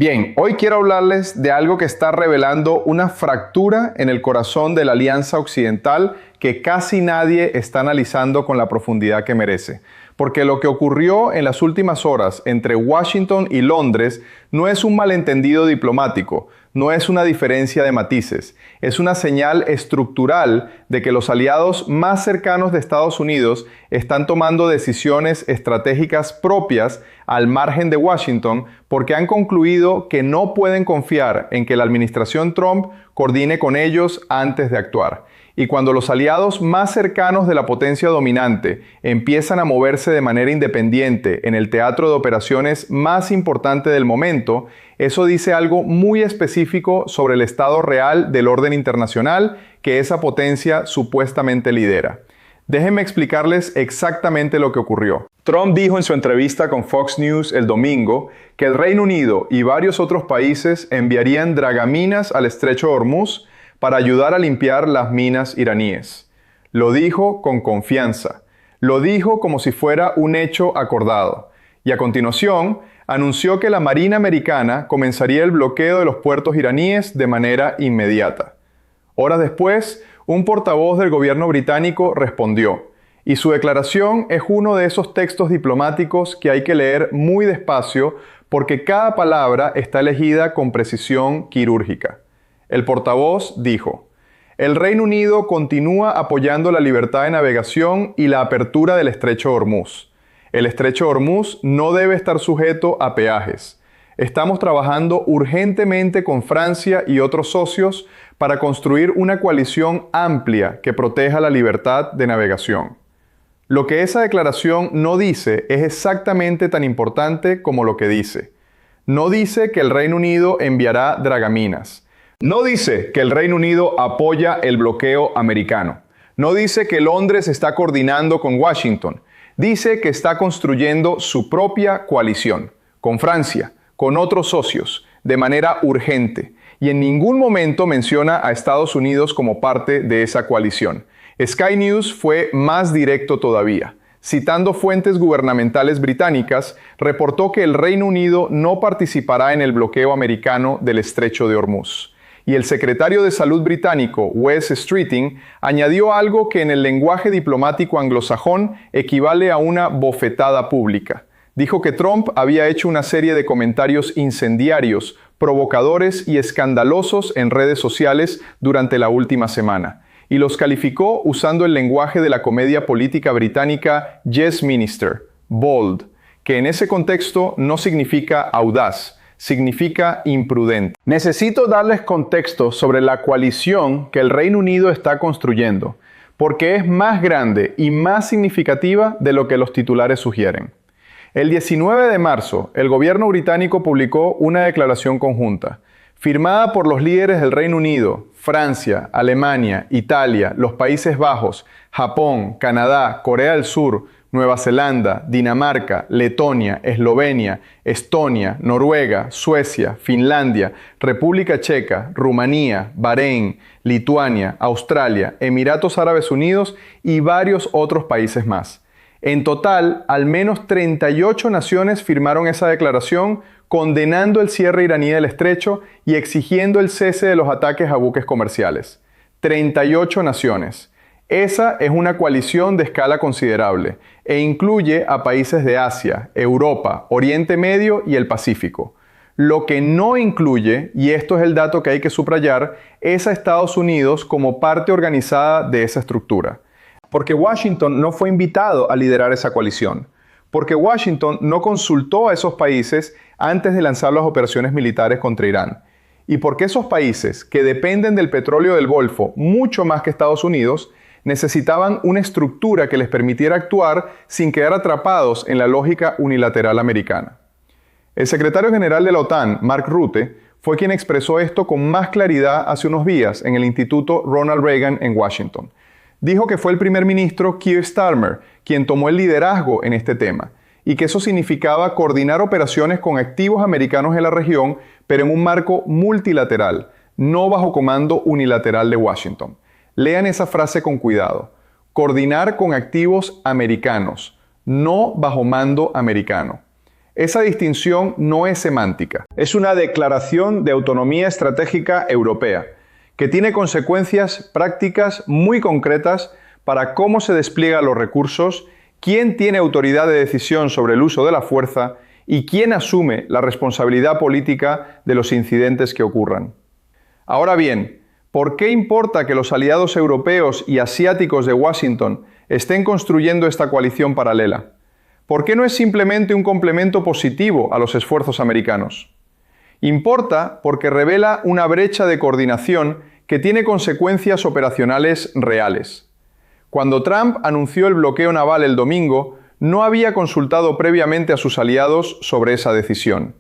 Bien, hoy quiero hablarles de algo que está revelando una fractura en el corazón de la Alianza Occidental que casi nadie está analizando con la profundidad que merece. Porque lo que ocurrió en las últimas horas entre Washington y Londres no es un malentendido diplomático, no es una diferencia de matices, es una señal estructural de que los aliados más cercanos de Estados Unidos están tomando decisiones estratégicas propias al margen de Washington porque han concluido que no pueden confiar en que la administración Trump coordine con ellos antes de actuar. Y cuando los aliados más cercanos de la potencia dominante empiezan a moverse de manera independiente en el teatro de operaciones más importante del momento, eso dice algo muy específico sobre el estado real del orden internacional que esa potencia supuestamente lidera. Déjenme explicarles exactamente lo que ocurrió. Trump dijo en su entrevista con Fox News el domingo que el Reino Unido y varios otros países enviarían dragaminas al estrecho de Hormuz para ayudar a limpiar las minas iraníes. Lo dijo con confianza. Lo dijo como si fuera un hecho acordado. Y a continuación, anunció que la Marina americana comenzaría el bloqueo de los puertos iraníes de manera inmediata. Horas después, un portavoz del gobierno británico respondió, y su declaración es uno de esos textos diplomáticos que hay que leer muy despacio porque cada palabra está elegida con precisión quirúrgica. El portavoz dijo, el Reino Unido continúa apoyando la libertad de navegación y la apertura del estrecho de Hormuz. El estrecho de Hormuz no debe estar sujeto a peajes. Estamos trabajando urgentemente con Francia y otros socios para construir una coalición amplia que proteja la libertad de navegación. Lo que esa declaración no dice es exactamente tan importante como lo que dice. No dice que el Reino Unido enviará dragaminas. No dice que el Reino Unido apoya el bloqueo americano. No dice que Londres está coordinando con Washington. Dice que está construyendo su propia coalición, con Francia, con otros socios, de manera urgente. Y en ningún momento menciona a Estados Unidos como parte de esa coalición. Sky News fue más directo todavía. Citando fuentes gubernamentales británicas, reportó que el Reino Unido no participará en el bloqueo americano del estrecho de Hormuz. Y el secretario de Salud británico, Wes Streeting, añadió algo que en el lenguaje diplomático anglosajón equivale a una bofetada pública. Dijo que Trump había hecho una serie de comentarios incendiarios, provocadores y escandalosos en redes sociales durante la última semana, y los calificó usando el lenguaje de la comedia política británica Yes Minister, bold, que en ese contexto no significa audaz, significa imprudente. Necesito darles contexto sobre la coalición que el Reino Unido está construyendo, porque es más grande y más significativa de lo que los titulares sugieren. El 19 de marzo, el gobierno británico publicó una declaración conjunta, firmada por los líderes del Reino Unido, Francia, Alemania, Italia, los Países Bajos, Japón, Canadá, Corea del Sur, Nueva Zelanda, Dinamarca, Letonia, Eslovenia, Estonia, Noruega, Suecia, Finlandia, República Checa, Rumanía, Bahrein, Lituania, Australia, Emiratos Árabes Unidos y varios otros países más. En total, al menos 38 naciones firmaron esa declaración condenando el cierre iraní del estrecho y exigiendo el cese de los ataques a buques comerciales. 38 naciones. Esa es una coalición de escala considerable e incluye a países de Asia, Europa, Oriente Medio y el Pacífico. Lo que no incluye, y esto es el dato que hay que subrayar, es a Estados Unidos como parte organizada de esa estructura. Porque Washington no fue invitado a liderar esa coalición. Porque Washington no consultó a esos países antes de lanzar las operaciones militares contra Irán. Y porque esos países, que dependen del petróleo del Golfo mucho más que Estados Unidos, necesitaban una estructura que les permitiera actuar sin quedar atrapados en la lógica unilateral americana. El secretario general de la OTAN, Mark Rutte, fue quien expresó esto con más claridad hace unos días en el Instituto Ronald Reagan en Washington. Dijo que fue el primer ministro Keir Starmer quien tomó el liderazgo en este tema y que eso significaba coordinar operaciones con activos americanos en la región, pero en un marco multilateral, no bajo comando unilateral de Washington. Lean esa frase con cuidado. Coordinar con activos americanos, no bajo mando americano. Esa distinción no es semántica. Es una declaración de autonomía estratégica europea, que tiene consecuencias prácticas muy concretas para cómo se despliegan los recursos, quién tiene autoridad de decisión sobre el uso de la fuerza y quién asume la responsabilidad política de los incidentes que ocurran. Ahora bien, ¿por qué importa que los aliados europeos y asiáticos de Washington estén construyendo esta coalición paralela? ¿Por qué no es simplemente un complemento positivo a los esfuerzos americanos? Importa porque revela una brecha de coordinación que tiene consecuencias operacionales reales. Cuando Trump anunció el bloqueo naval el domingo, no había consultado previamente a sus aliados sobre esa decisión.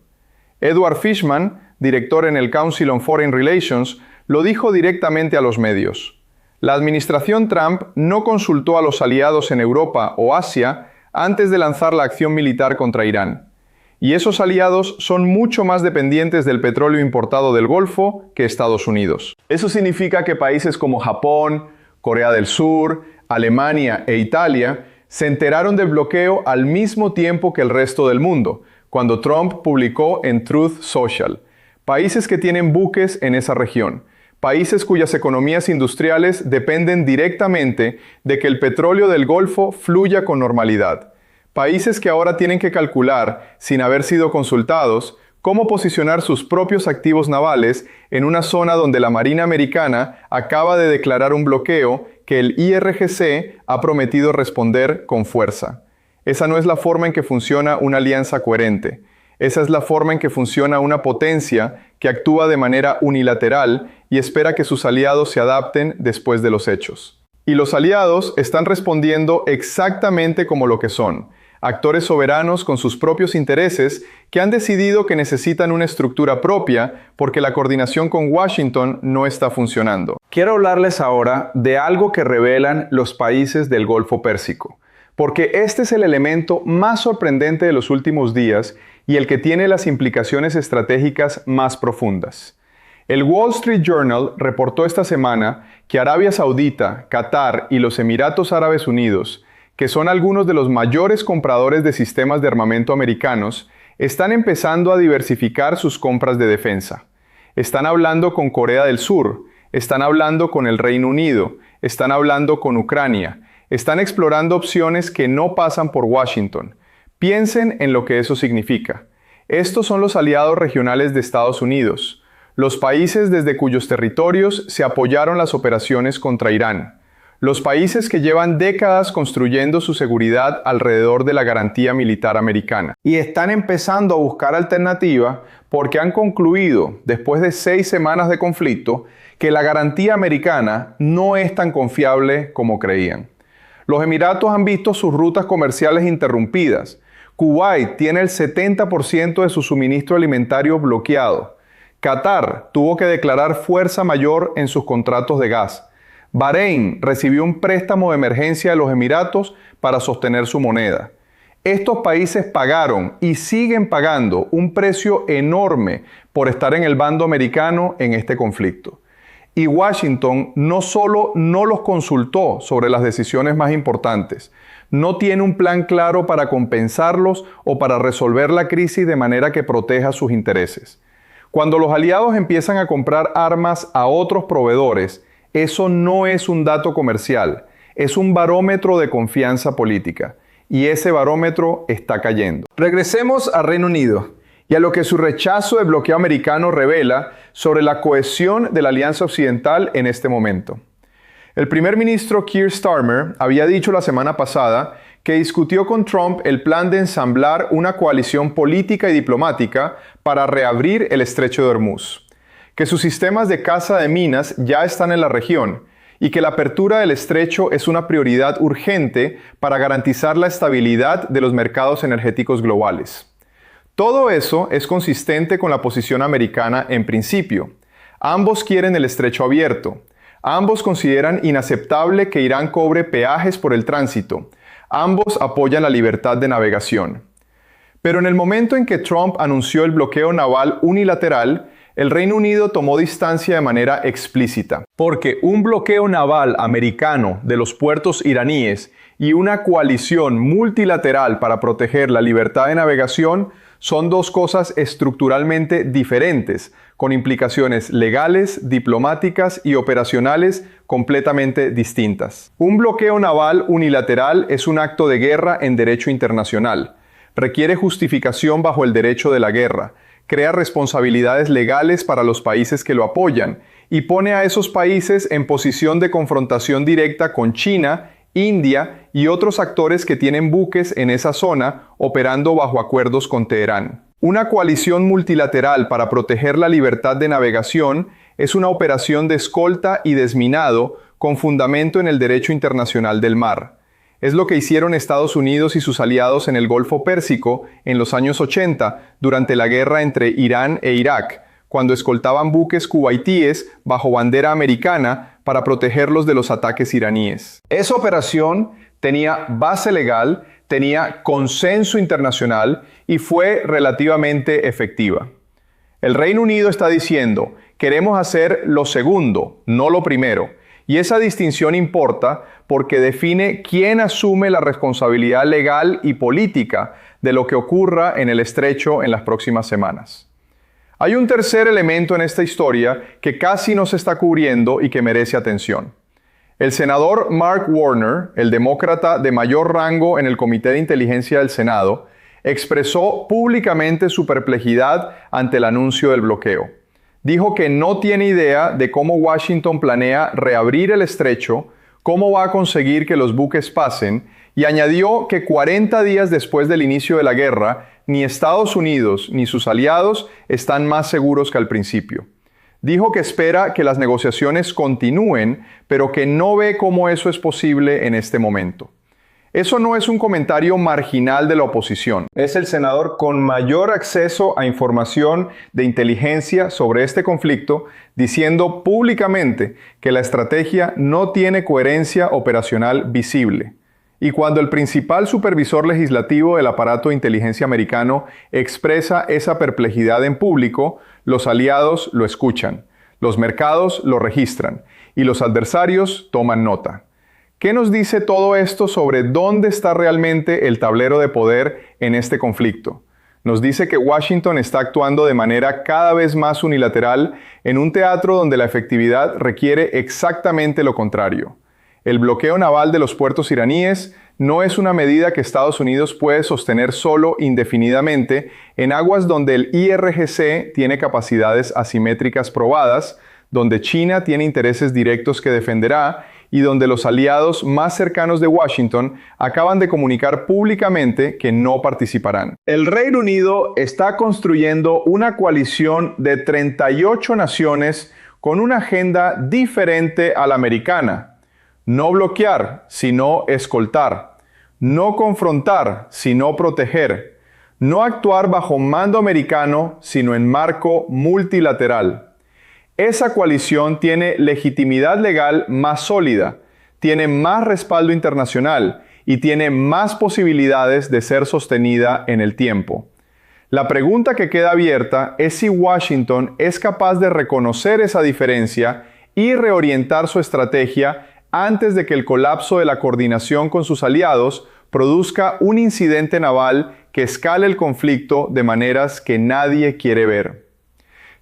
Edward Fishman, director en el Council on Foreign Relations, lo dijo directamente a los medios. La administración Trump no consultó a los aliados en Europa o Asia antes de lanzar la acción militar contra Irán. Y esos aliados son mucho más dependientes del petróleo importado del Golfo que Estados Unidos. Eso significa que países como Japón, Corea del Sur, Alemania e Italia se enteraron del bloqueo al mismo tiempo que el resto del mundo, cuando Trump publicó en Truth Social. Países que tienen buques en esa región. Países cuyas economías industriales dependen directamente de que el petróleo del Golfo fluya con normalidad. Países que ahora tienen que calcular, sin haber sido consultados, cómo posicionar sus propios activos navales en una zona donde la Marina Americana acaba de declarar un bloqueo que el IRGC ha prometido responder con fuerza. Esa no es la forma en que funciona una alianza coherente. Esa es la forma en que funciona una potencia que actúa de manera unilateral y espera que sus aliados se adapten después de los hechos. Y los aliados están respondiendo exactamente como lo que son: actores soberanos con sus propios intereses que han decidido que necesitan una estructura propia porque la coordinación con Washington no está funcionando. Quiero hablarles ahora de algo que revelan los países del Golfo Pérsico, porque este es el elemento más sorprendente de los últimos días y el que tiene las implicaciones estratégicas más profundas. El Wall Street Journal reportó esta semana que Arabia Saudita, Qatar y los Emiratos Árabes Unidos, que son algunos de los mayores compradores de sistemas de armamento americanos, están empezando a diversificar sus compras de defensa. Están hablando con Corea del Sur, están hablando con el Reino Unido, están hablando con Ucrania, están explorando opciones que no pasan por Washington. Piensen en lo que eso significa. Estos son los aliados regionales de Estados Unidos, los países desde cuyos territorios se apoyaron las operaciones contra Irán. Los países que llevan décadas construyendo su seguridad alrededor de la garantía militar americana. Y están empezando a buscar alternativas porque han concluido, después de 6 semanas de conflicto, que la garantía americana no es tan confiable como creían. Los Emiratos han visto sus rutas comerciales interrumpidas. Kuwait tiene el 70% de su suministro alimentario bloqueado. Qatar tuvo que declarar fuerza mayor en sus contratos de gas. Bahrein recibió un préstamo de emergencia de los Emiratos para sostener su moneda. Estos países pagaron y siguen pagando un precio enorme por estar en el bando americano en este conflicto. Y Washington no solo no los consultó sobre las decisiones más importantes, no tiene un plan claro para compensarlos o para resolver la crisis de manera que proteja sus intereses. Cuando los aliados empiezan a comprar armas a otros proveedores, eso no es un dato comercial, es un barómetro de confianza política. Y ese barómetro está cayendo. Regresemos al Reino Unido y a lo que su rechazo del bloqueo americano revela sobre la cohesión de la Alianza Occidental en este momento. El primer ministro Keir Starmer había dicho la semana pasada que discutió con Trump el plan de ensamblar una coalición política y diplomática para reabrir el estrecho de Hormuz, que sus sistemas de caza de minas ya están en la región y que la apertura del estrecho es una prioridad urgente para garantizar la estabilidad de los mercados energéticos globales. Todo eso es consistente con la posición americana en principio. Ambos quieren el estrecho abierto. Ambos consideran inaceptable que Irán cobre peajes por el tránsito. Ambos apoyan la libertad de navegación. Pero en el momento en que Trump anunció el bloqueo naval unilateral, el Reino Unido tomó distancia de manera explícita, porque un bloqueo naval americano de los puertos iraníes y una coalición multilateral para proteger la libertad de navegación son dos cosas estructuralmente diferentes, con implicaciones legales, diplomáticas y operacionales completamente distintas. Un bloqueo naval unilateral es un acto de guerra en derecho internacional. Requiere justificación bajo el derecho de la guerra, crea responsabilidades legales para los países que lo apoyan y pone a esos países en posición de confrontación directa con China, India y otros actores que tienen buques en esa zona operando bajo acuerdos con Teherán. Una coalición multilateral para proteger la libertad de navegación es una operación de escolta y desminado con fundamento en el derecho internacional del mar. Es lo que hicieron Estados Unidos y sus aliados en el Golfo Pérsico en los años 80 durante la guerra entre Irán e Irak, cuando escoltaban buques kuwaitíes bajo bandera americana para protegerlos de los ataques iraníes. Esa operación tenía base legal, tenía consenso internacional y fue relativamente efectiva. El Reino Unido está diciendo, queremos hacer lo segundo, no lo primero. Y esa distinción importa porque define quién asume la responsabilidad legal y política de lo que ocurra en el estrecho en las próximas semanas. Hay un tercer elemento en esta historia que casi no se está cubriendo y que merece atención. El senador Mark Warner, el demócrata de mayor rango en el Comité de Inteligencia del Senado, expresó públicamente su perplejidad ante el anuncio del bloqueo. Dijo que no tiene idea de cómo Washington planea reabrir el estrecho, cómo va a conseguir que los buques pasen, y añadió que 40 días después del inicio de la guerra, ni Estados Unidos ni sus aliados están más seguros que al principio. Dijo que espera que las negociaciones continúen, pero que no ve cómo eso es posible en este momento. Eso no es un comentario marginal de la oposición. Es el senador con mayor acceso a información de inteligencia sobre este conflicto, diciendo públicamente que la estrategia no tiene coherencia operacional visible. Y cuando el principal supervisor legislativo del aparato de inteligencia americano expresa esa perplejidad en público, los aliados lo escuchan, los mercados lo registran y los adversarios toman nota. ¿Qué nos dice todo esto sobre dónde está realmente el tablero de poder en este conflicto? Nos dice que Washington está actuando de manera cada vez más unilateral en un teatro donde la efectividad requiere exactamente lo contrario. El bloqueo naval de los puertos iraníes no es una medida que Estados Unidos puede sostener solo indefinidamente en aguas donde el IRGC tiene capacidades asimétricas probadas, donde China tiene intereses directos que defenderá y donde los aliados más cercanos de Washington acaban de comunicar públicamente que no participarán. El Reino Unido está construyendo una coalición de 38 naciones con una agenda diferente a la americana. No bloquear, sino escoltar. No confrontar, sino proteger. No actuar bajo mando americano, sino en marco multilateral. Esa coalición tiene legitimidad legal más sólida, tiene más respaldo internacional y tiene más posibilidades de ser sostenida en el tiempo. La pregunta que queda abierta es si Washington es capaz de reconocer esa diferencia y reorientar su estrategia antes de que el colapso de la coordinación con sus aliados produzca un incidente naval que escale el conflicto de maneras que nadie quiere ver.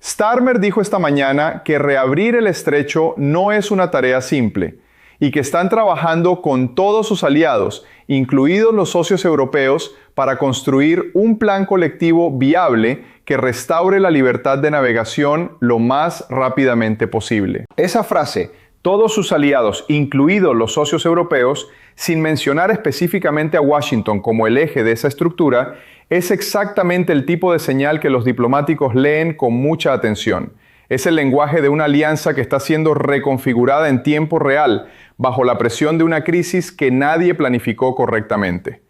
Starmer dijo esta mañana que reabrir el estrecho no es una tarea simple y que están trabajando con todos sus aliados, incluidos los socios europeos, para construir un plan colectivo viable que restaure la libertad de navegación lo más rápidamente posible. Esa frase, todos sus aliados, incluidos los socios europeos, sin mencionar específicamente a Washington como el eje de esa estructura, es exactamente el tipo de señal que los diplomáticos leen con mucha atención. Es el lenguaje de una alianza que está siendo reconfigurada en tiempo real, bajo la presión de una crisis que nadie planificó correctamente.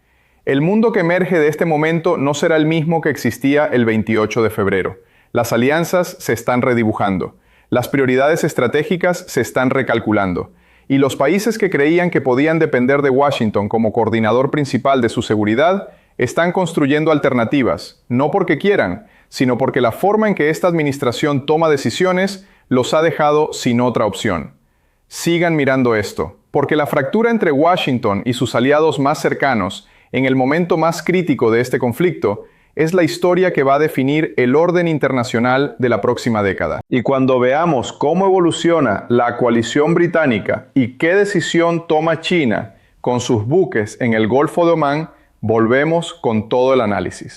El mundo que emerge de este momento no será el mismo que existía el 28 de febrero. Las alianzas se están redibujando. Las prioridades estratégicas se están recalculando. Y los países que creían que podían depender de Washington como coordinador principal de su seguridad, están construyendo alternativas, no porque quieran, sino porque la forma en que esta administración toma decisiones los ha dejado sin otra opción. Sigan mirando esto, porque la fractura entre Washington y sus aliados más cercanos en el momento más crítico de este conflicto es la historia que va a definir el orden internacional de la próxima década. Y cuando veamos cómo evoluciona la coalición británica y qué decisión toma China con sus buques en el Golfo de Omán, volvemos con todo el análisis.